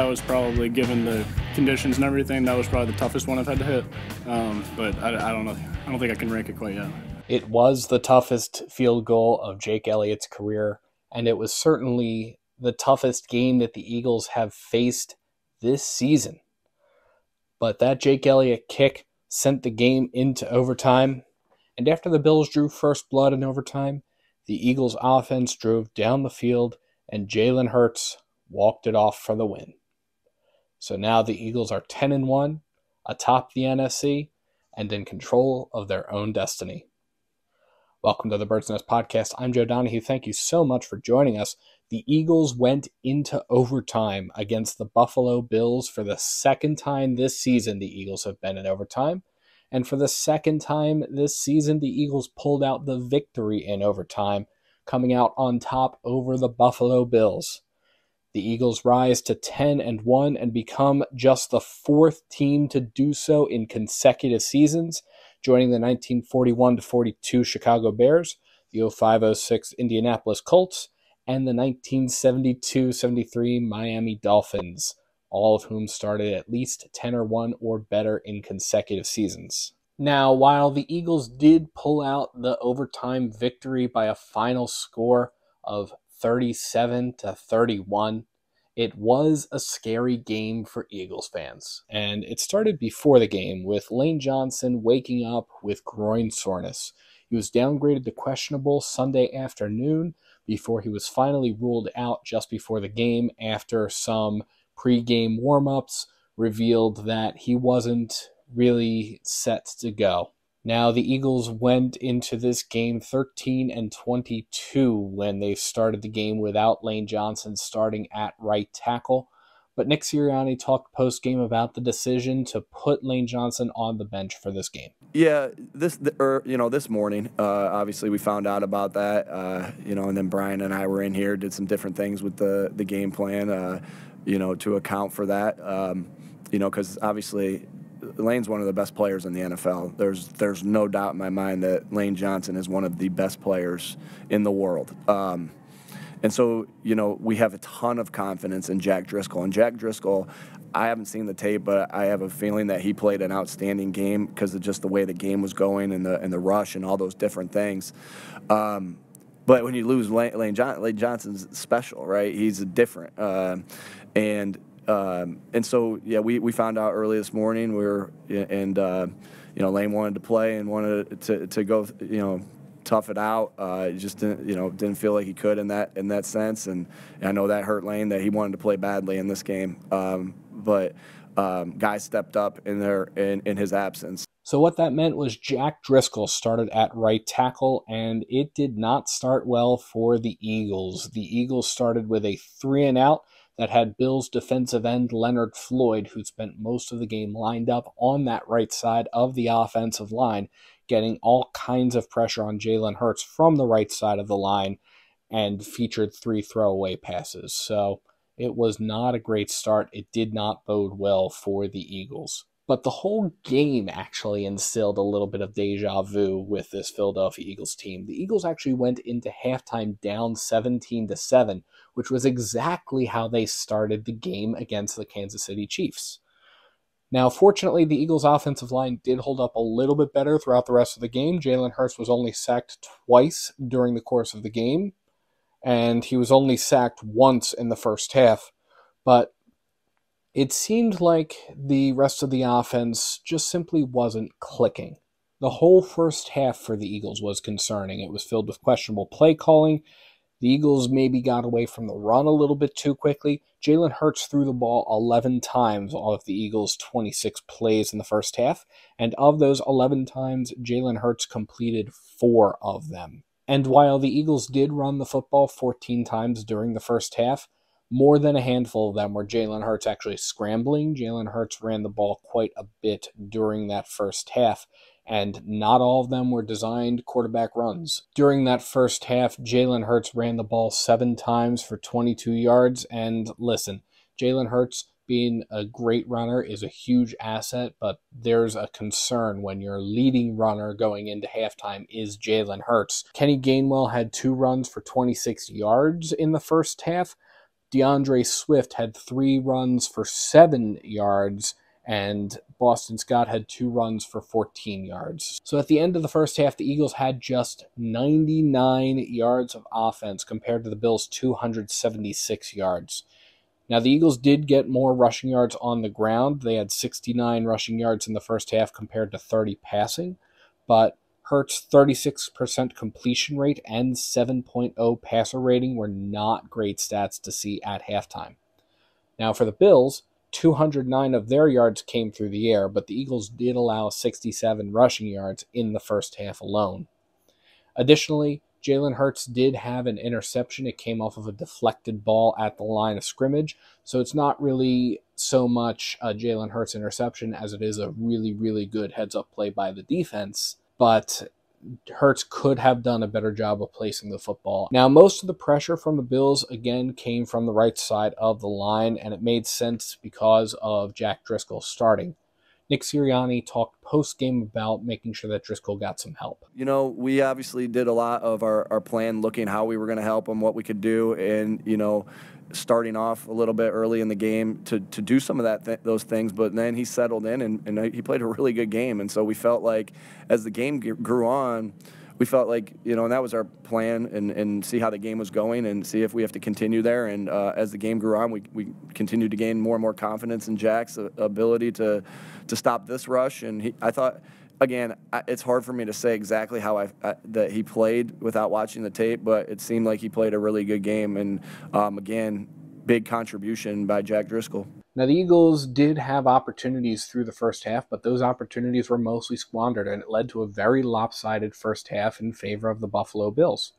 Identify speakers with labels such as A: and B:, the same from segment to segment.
A: that was probably, given the conditions and everything, that was probably the toughest one I've had to hit. But I don't know. I don't think I can rank it quite yet.
B: It was the toughest field goal of Jake Elliott's career, and it was certainly the toughest game that the Eagles have faced this season. But that Jake Elliott kick sent the game into overtime, and after the Bills drew first blood in overtime, the Eagles' offense drove down the field, and Jalen Hurts walked it off for the win. So now the Eagles are 10-1, atop the NFC, and in control of their own destiny. Welcome to the Bird's Nest Podcast. I'm Joe Donahue. Thank you so much for joining us. The Eagles went into overtime against the Buffalo Bills for the second time this season. The Eagles have been in overtime. And for the second time this season, the Eagles pulled out the victory in overtime, coming out on top over the Buffalo Bills. The Eagles rise to 10-1 and become just the fourth team to do so in consecutive seasons, joining the 1941-42 Chicago Bears, the 05-06 Indianapolis Colts, and the 1972-73 Miami Dolphins, all of whom started at least 10-1 or better in consecutive seasons. Now, while the Eagles did pull out the overtime victory by a final score of 37-31, it was a scary game for Eagles fans, and it started before the game with Lane Johnson waking up with groin soreness. He was downgraded to questionable Sunday afternoon before he was finally ruled out just before the game after some pre-game warm-ups revealed that he wasn't really set to go. Now, the Eagles went into this game 13-22 when they started the game without Lane Johnson starting at right tackle. But Nick Sirianni talked post-game about the decision to put Lane Johnson on the bench for this game.
C: Yeah, this morning, obviously we found out about that, and then Brian and I were in here, did some different things with the game plan, to account for that, because obviously Lane's one of the best players in the NFL. There's no doubt in my mind that Lane Johnson is one of the best players in the world. And so, we have a ton of confidence in Jack Driscoll. And Jack Driscoll, I haven't seen the tape, but I have a feeling that he played an outstanding game because of just the way the game was going and the rush and all those different things. But when you lose Lane Johnson's special, right? He's different. And so, yeah, we found out early this morning. Lane wanted to play and wanted to go, tough it out. Just didn't feel like he could in that sense, and I know that hurt Lane, that he wanted to play badly in this game. But guys stepped up in his absence.
B: So what that meant was Jack Driscoll started at right tackle, and it did not start well for the Eagles. The Eagles started with a 3-and-out that had Bills defensive end Leonard Floyd, who spent most of the game lined up on that right side of the offensive line, getting all kinds of pressure on Jalen Hurts from the right side of the line, and featured 3 throwaway passes. So it was not a great start. It did not bode well for the Eagles. But the whole game actually instilled a little bit of deja vu with this Philadelphia Eagles team. The Eagles actually went into halftime down 17-7, which was exactly how they started the game against the Kansas City Chiefs. Now, fortunately, the Eagles' offensive line did hold up a little bit better throughout the rest of the game. Jalen Hurts was only sacked twice during the course of the game, and he was only sacked once in the first half. But it seemed like the rest of the offense just simply wasn't clicking. The whole first half for the Eagles was concerning. It was filled with questionable play calling. The Eagles maybe got away from the run a little bit too quickly. Jalen Hurts threw the ball 11 times of the Eagles' 26 plays in the first half, and of those 11 times, Jalen Hurts completed 4 of them. And while the Eagles did run the football 14 times during the first half, more than a handful of them were Jalen Hurts actually scrambling. Jalen Hurts ran the ball quite a bit during that first half, and not all of them were designed quarterback runs. During that first half, Jalen Hurts ran the ball 7 times for 22 yards, and listen, Jalen Hurts being a great runner is a huge asset, but there's a concern when your leading runner going into halftime is Jalen Hurts. Kenny Gainwell had 2 runs for 26 yards in the first half, DeAndre Swift had 3 runs for 7 yards, and Boston Scott had 2 runs for 14 yards. So at the end of the first half, the Eagles had just 99 yards of offense compared to the Bills' 276 yards. Now, the Eagles did get more rushing yards on the ground. They had 69 rushing yards in the first half compared to 30 passing, but Hurts' 36% completion rate and 7.0 passer rating were not great stats to see at halftime. Now, for the Bills, 209 of their yards came through the air, but the Eagles did allow 67 rushing yards in the first half alone. Additionally, Jalen Hurts did have an interception. It came off of a deflected ball at the line of scrimmage, so it's not really so much a Jalen Hurts interception as it is a really, really good heads-up play by the defense, but Hurts could have done a better job of placing the football. Now, most of the pressure from the Bills, again, came from the right side of the line, and it made sense because of Jack Driscoll starting. Nick Sirianni talked post-game about making sure that Driscoll got some help.
C: You know, we obviously did a lot of our plan looking how we were going to help him, what we could do, and, you know, starting off a little bit early in the game to do some of those things, but then he settled in and he played a really good game. And so we felt like as the game grew on, we felt like, you know, and that was our plan, and see how the game was going and see if we have to continue there. And as the game grew on, we continued to gain more and more confidence in Jack's ability to stop this rush. And I thought, again, it's hard for me to say exactly how that he played without watching the tape, but it seemed like he played a really good game. And, again, big contribution by Jack Driscoll.
B: Now, the Eagles did have opportunities through the first half, but those opportunities were mostly squandered, and it led to a very lopsided first half in favor of the Buffalo Bills.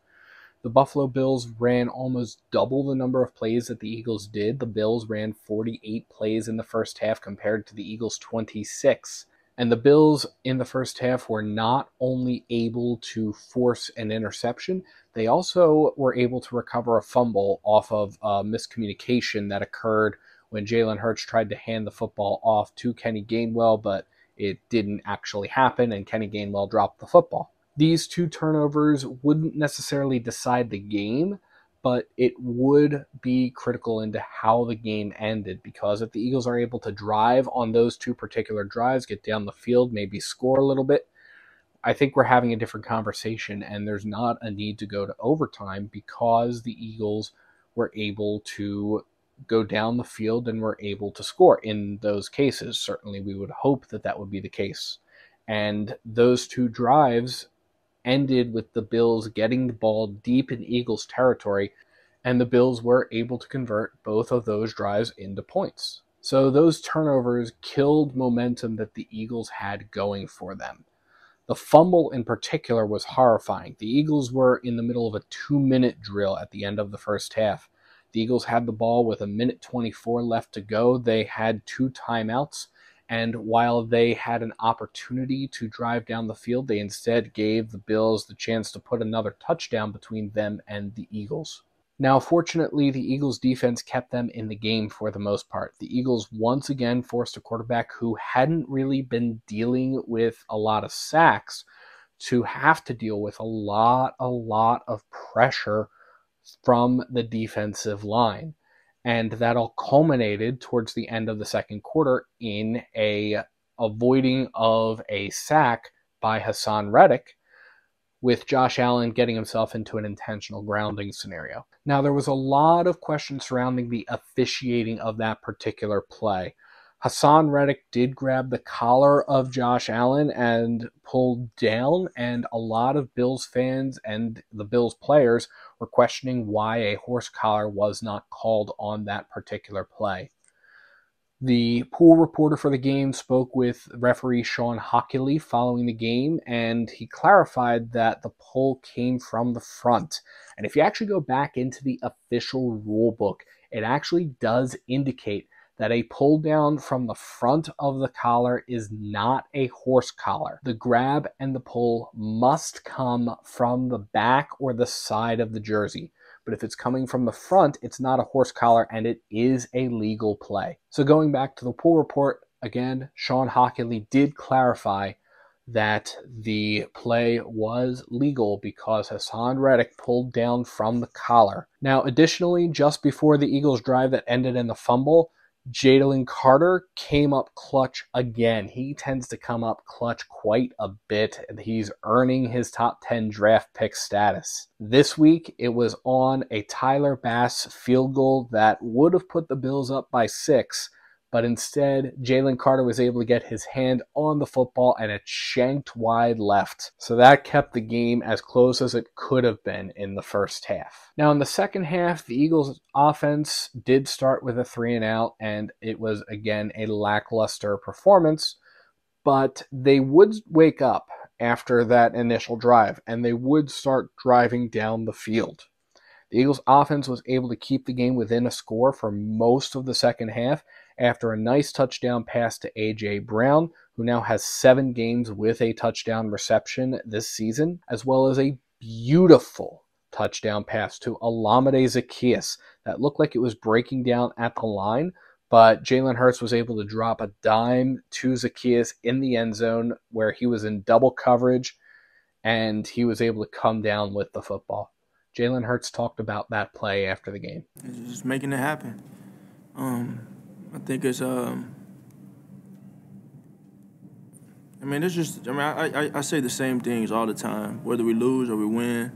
B: The Buffalo Bills ran almost double the number of plays that the Eagles did. The Bills ran 48 plays in the first half compared to the Eagles' 26. And the Bills in the first half were not only able to force an interception, they also were able to recover a fumble off of a miscommunication that occurred when Jalen Hurts tried to hand the football off to Kenny Gainwell, but it didn't actually happen, and Kenny Gainwell dropped the football. These 2 turnovers wouldn't necessarily decide the game, but it would be critical into how the game ended, because if the Eagles are able to drive on those 2 particular drives, get down the field, maybe score a little bit, I think we're having a different conversation, and there's not a need to go to overtime because the Eagles were able to go down the field and were able to score in those cases. Certainly we would hope that that would be the case. And those 2 drives ended with the Bills getting the ball deep in Eagles territory, and the Bills were able to convert both of those drives into points. So those turnovers killed momentum that the Eagles had going for them. The fumble in particular was horrifying. The Eagles were in the middle of a 2-minute drill at the end of the first half. The Eagles had the ball with 1:24 left to go. They had 2 timeouts, and while they had an opportunity to drive down the field, they instead gave the Bills the chance to put another touchdown between them and the Eagles. Now, fortunately, the Eagles' defense kept them in the game for the most part. The Eagles once again forced a quarterback who hadn't really been dealing with a lot of sacks to have to deal with a lot of pressure from the defensive line. And that all culminated towards the end of the second quarter in a avoiding of a sack by Hassan Reddick, with Josh Allen getting himself into an intentional grounding scenario. Now, there was a lot of questions surrounding the officiating of that particular play. Hassan Reddick did grab the collar of Josh Allen and pulled down, and a lot of Bills fans and the Bills players were questioning why a horse collar was not called on that particular play. The pool reporter for the game spoke with referee Sean Hockley following the game, and he clarified that the pull came from the front. And if you actually go back into the official rule book, it actually does indicate that a pull down from the front of the collar is not a horse collar. The grab and the pull must come from the back or the side of the jersey. But if it's coming from the front, it's not a horse collar, and it is a legal play. So going back to the pool report, again, Sean Hockley did clarify that the play was legal because Hassan Reddick pulled down from the collar. Now, additionally, just before the Eagles' drive that ended in the fumble, Jalen Carter came up clutch again. He tends to come up clutch quite a bit, and he's earning his top 10 draft pick status. This week, it was on a Tyler Bass field goal that would have put the Bills up by 6, but instead, Jalen Carter was able to get his hand on the football and it shanked wide left. So that kept the game as close as it could have been in the first half. Now, in the second half, the Eagles' offense did start with a 3-and-out, and it was, again, a lackluster performance, but they would wake up after that initial drive, and they would start driving down the field. The Eagles' offense was able to keep the game within a score for most of the second half after a nice touchdown pass to A.J. Brown, who now has 7 games with a touchdown reception this season, as well as a beautiful touchdown pass to Olamide Zaccheaus that looked like it was breaking down at the line, but Jalen Hurts was able to drop a dime to Zaccheaus in the end zone where he was in double coverage, and he was able to come down with the football. Jalen Hurts talked about that play after the game.
D: It's just making it happen. I think it's I say the same things all the time, whether we lose or we win.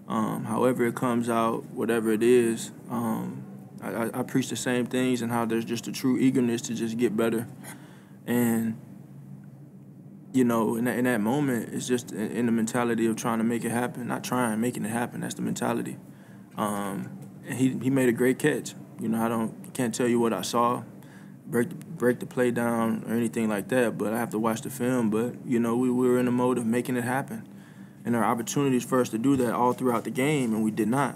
D: However it comes out, whatever it is, I preach the same things and how there's just a true eagerness to just get better. And, you know, in that moment, it's just in the mentality of trying to make it happen. Not trying, making it happen. That's the mentality. And he made a great catch. You know, can't tell you what I saw, break the play down or anything like that, but I have to watch the film. But, you know, we were in the mode of making it happen. And there are opportunities for us to do that all throughout the game, and we did not.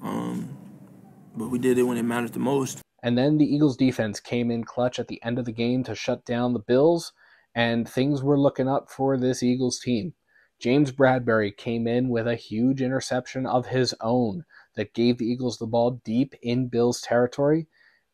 D: But we did it when it mattered the most.
B: And then the Eagles defense came in clutch at the end of the game to shut down the Bills, and things were looking up for this Eagles team. James Bradbury came in with a huge interception of his own that gave the Eagles the ball deep in Bills territory.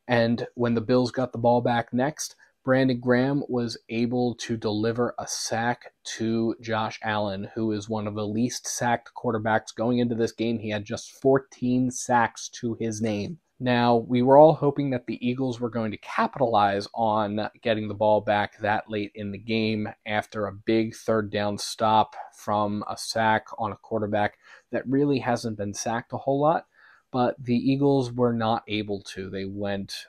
B: And when the Bills got the ball back next, Brandon Graham was able to deliver a sack to Josh Allen, who is one of the least sacked quarterbacks going into this game. He had just 14 sacks to his name. Now, we were all hoping that the Eagles were going to capitalize on getting the ball back that late in the game after a big third down stop from a sack on a quarterback that really hasn't been sacked a whole lot, but the Eagles were not able to. They went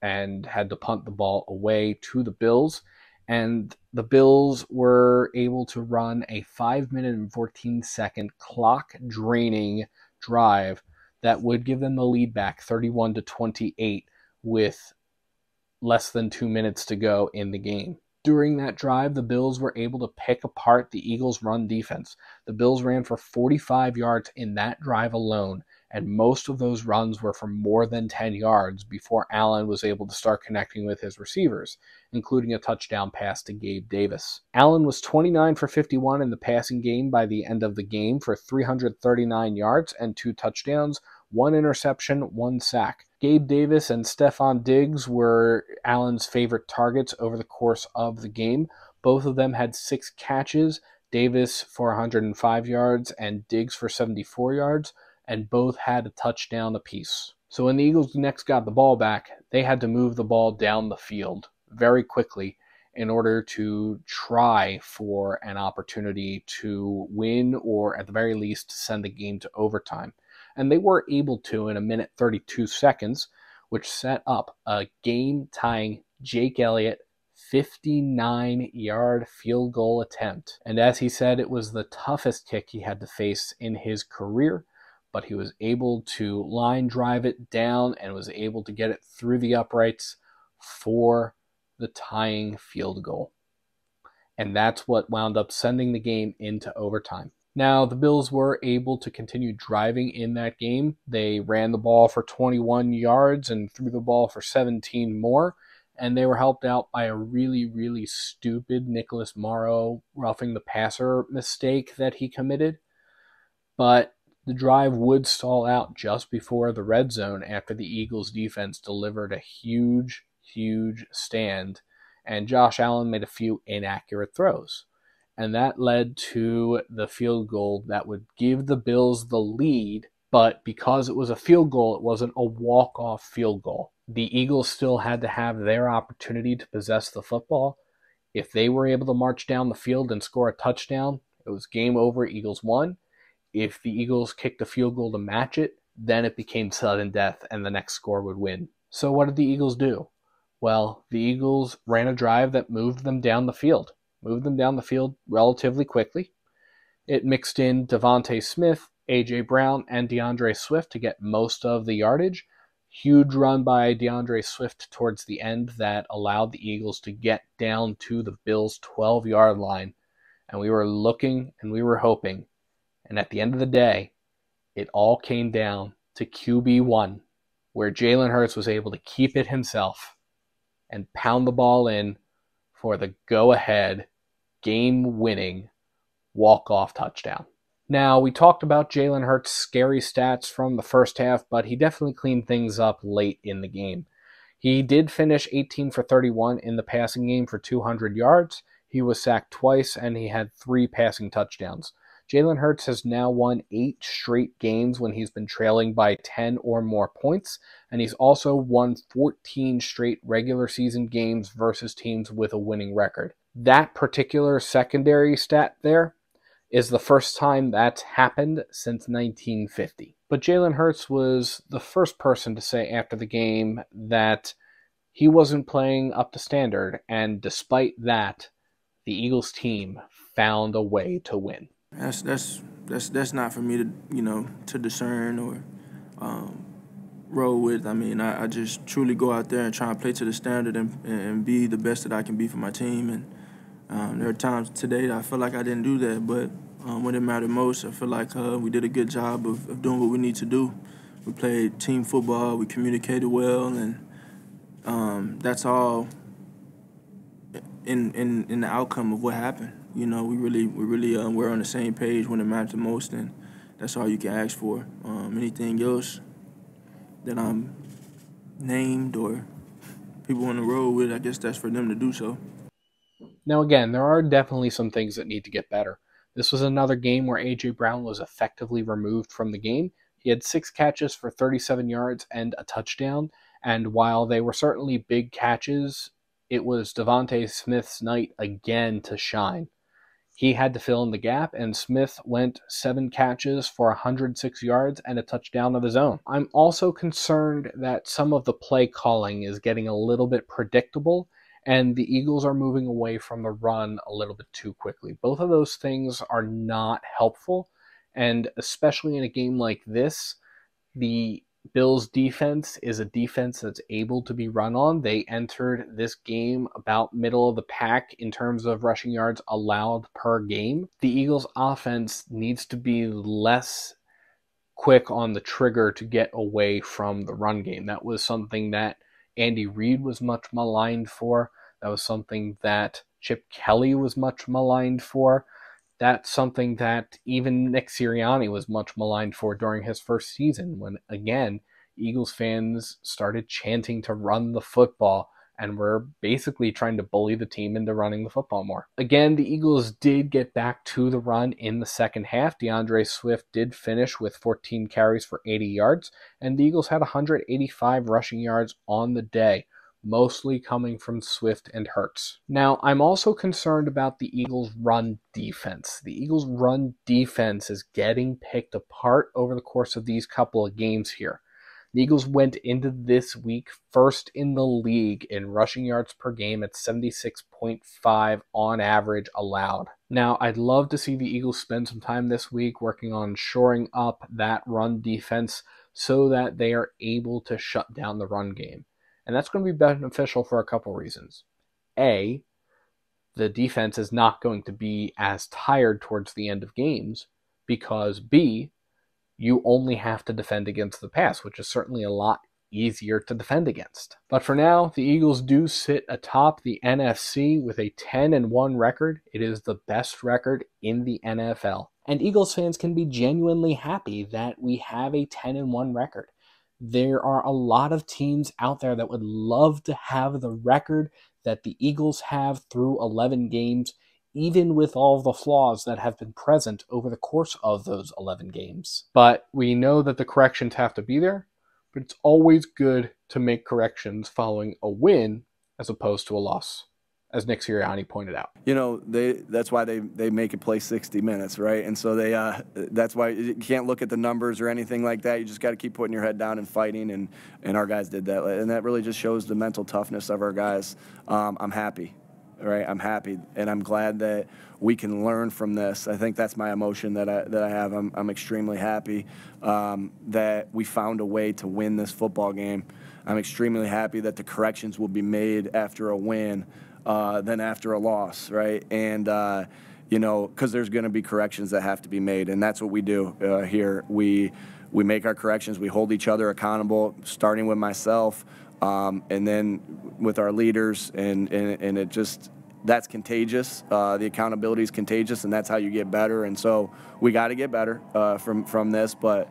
B: and had to punt the ball away to the Bills, and the Bills were able to run a 5-minute and 14-second clock-draining drive that would give them the lead back 31-28 with less than 2 minutes to go in the game. During that drive, the Bills were able to pick apart the Eagles' run defense. The Bills ran for 45 yards in that drive alone, and most of those runs were for more than 10 yards before Allen was able to start connecting with his receivers, including a touchdown pass to Gabe Davis. Allen was 29 for 51 in the passing game by the end of the game for 339 yards and 2 touchdowns, 1 interception, 1 sack. Gabe Davis and Stephon Diggs were Allen's favorite targets over the course of the game. Both of them had 6 catches, Davis for 105 yards and Diggs for 74 yards, and both had a touchdown apiece. So when the Eagles next got the ball back, they had to move the ball down the field very quickly in order to try for an opportunity to win or at the very least send the game to overtime. And they were able to in 1 minute 32 seconds, which set up a game-tying Jake Elliott 59-yard field goal attempt. And as he said, it was the toughest kick he had to face in his career, but he was able to line drive it down and was able to get it through the uprights for the tying field goal. And that's what wound up sending the game into overtime. Now, the Bills were able to continue driving in that game. They ran the ball for 21 yards and threw the ball for 17 more, and they were helped out by a really, really stupid Nicholas Morrow roughing the passer mistake that he committed. But the drive would stall out just before the red zone after the Eagles' defense delivered a huge stand, and Josh Allen made a few inaccurate throws. and that led to the field goal that would give the Bills the lead, but because it was a field goal, it wasn't a walk-off field goal. The Eagles still had to have their opportunity to possess the football. If they were able to march down the field and score a touchdown, it was game over, Eagles won. If the Eagles kicked a field goal to match it, then it became sudden death and the next score would win. So what did the Eagles do? Well, the Eagles ran a drive that moved them down the field relatively quickly. It mixed in Devontae Smith, A.J. Brown, and DeAndre Swift to get most of the yardage. Huge run by DeAndre Swift towards the end that allowed the Eagles to get down to the Bills' 12-yard line. And we were looking and we were hoping. And at the end of the day, it all came down to QB1, where Jalen Hurts was able to keep it himself and pound the ball in for the go-ahead, game-winning walk-off touchdown. Now, we talked about Jalen Hurts' scary stats from the first half, but he definitely cleaned things up late in the game. He did finish 18 for 31 in the passing game for 200 yards. He was sacked twice, and he had 3 passing touchdowns. Jalen Hurts has now won 8 straight games when he's been trailing by 10 or more points, and he's also won 14 straight regular season games versus teams with a winning record. That particular secondary stat there is the first time that's happened since 1950. But Jalen Hurts was the first person to say after the game that he wasn't playing up to standard, and despite that, the Eagles team found a way to win.
D: That's not for me to discern or roll with. I mean, I just truly go out there and try and play to the standard and be the best that I can be for my team. And there are times today that I feel like I didn't do that, but when it mattered most, I feel like we did a good job of doing what we need to do. We played team football, we communicated well, and that's all in the outcome of what happened. We really were on the same page when it mattered the most, and that's all you can ask for. Anything else that I'm named or people on the road with, I guess that's for them to do so.
B: Now again, there are definitely some things that need to get better. This was another game where A.J. Brown was effectively removed from the game. He had 6 catches for 37 yards and a touchdown, and while they were certainly big catches, it was Devontae Smith's night again to shine. He had to fill in the gap, and Smith went 7 catches for 106 yards and a touchdown of his own. I'm also concerned that some of the play calling is getting a little bit predictable, and the Eagles are moving away from the run a little bit too quickly. Both of those things are not helpful, and especially in a game like this, the Bills' defense is a defense that's able to be run on. They entered this game about middle of the pack in terms of rushing yards allowed per game. The Eagles' offense needs to be less quick on the trigger to get away from the run game. That was something that Andy Reid was much maligned for. That was something that Chip Kelly was much maligned for. That's something that even Nick Sirianni was much maligned for during his first season when, again, Eagles fans started chanting to run the football and were basically trying to bully the team into running the football more. Again, the Eagles did get back to the run in the second half. DeAndre Swift did finish with 14 carries for 80 yards, and the Eagles had 185 rushing yards on the day, mostly coming from Swift and Hurts. Now, I'm also concerned about the Eagles' run defense. The Eagles' run defense is getting picked apart over the course of these couple of games here. The Eagles went into this week first in the league in rushing yards per game at 76.5 on average allowed. Now, I'd love to see the Eagles spend some time this week working on shoring up that run defense so that they are able to shut down the run game. And that's going to be beneficial for a couple reasons. A, the defense is not going to be as tired towards the end of games because B, you only have to defend against the pass, which is certainly a lot easier to defend against. But for now, the Eagles do sit atop the NFC with a 10-1 record. It is the best record in the NFL. And Eagles fans can be genuinely happy that we have a 10-1 record. There are a lot of teams out there that would love to have the record that the Eagles have through 11 games, even with all the flaws that have been present over the course of those 11 games. But we know that the corrections have to be there, but it's always good to make corrections following a win as opposed to a loss, as Nick Sirianni pointed out.
C: You know, that's why they make it play 60 minutes, right? And so that's why you can't look at the numbers or anything like that. You just got to keep putting your head down and fighting, and our guys did that. And that really just shows the mental toughness of our guys. I'm happy, right? I'm happy, and I'm glad that we can learn from this. I think that's my emotion that I have. I'm extremely happy that we found a way to win this football game. I'm extremely happy that the corrections will be made after a win than after a loss, right? And, you know, because there's going to be corrections that have to be made, and that's what we do here. We make our corrections. We hold each other accountable, starting with myself, and then with our leaders, and it just, that's contagious. The accountability is contagious, and that's how you get better. And so we got to get better from this, but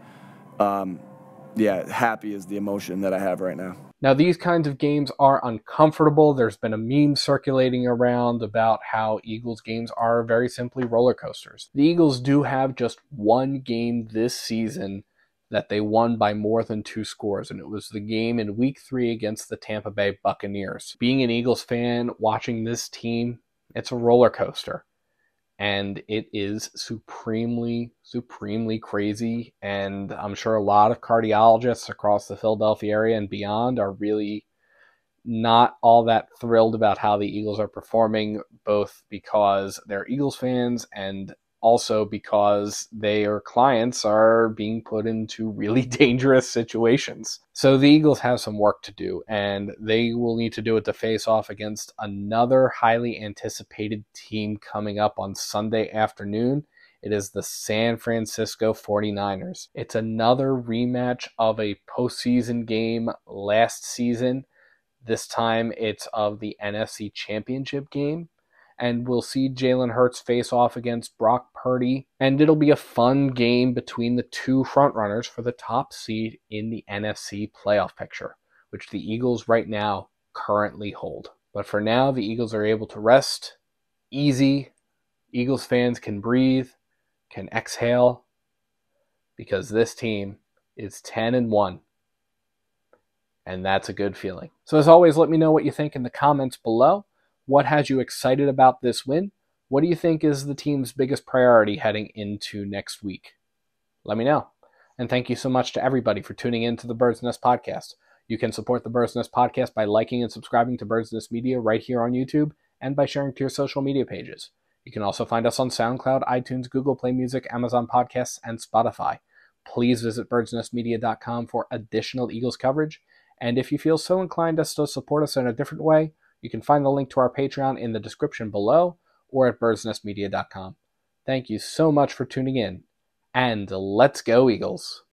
C: yeah, happy is the emotion that I have right now.
B: Now, these kinds of games are uncomfortable. There's been a meme circulating around about how Eagles games are very simply roller coasters. The Eagles do have just one game this season that they won by more than 2 scores, and it was the game in Week 3 against the Tampa Bay Buccaneers. Being an Eagles fan, watching this team, it's a roller coaster. And it is supremely, supremely crazy. And I'm sure a lot of cardiologists across the Philadelphia area and beyond are really not all that thrilled about how the Eagles are performing, both because they're Eagles fans and also because their clients are being put into really dangerous situations. So the Eagles have some work to do, and they will need to do it to face off against another highly anticipated team coming up on Sunday afternoon. It is the San Francisco 49ers. It's another rematch of a postseason game last season. This time it's of the NFC Championship game. And we'll see Jalen Hurts face off against Brock Purdy. And it'll be a fun game between the two frontrunners for the top seed in the NFC playoff picture, which the Eagles right now currently hold. But for now, the Eagles are able to rest easy. Eagles fans can breathe, can exhale, because this team is 10-1. And that's a good feeling. So as always, let me know what you think in the comments below. What has you excited about this win? What do you think is the team's biggest priority heading into next week? Let me know. And thank you so much to everybody for tuning in to the Bird's Nest Podcast. You can support the Bird's Nest Podcast by liking and subscribing to Bird's Nest Media right here on YouTube and by sharing to your social media pages. You can also find us on SoundCloud, iTunes, Google Play Music, Amazon Podcasts, and Spotify. Please visit birdsnestmedia.com for additional Eagles coverage. And if you feel so inclined as to support us in a different way, you can find the link to our Patreon in the description below or at birdsnestmedia.com. Thank you so much for tuning in, and let's go Eagles!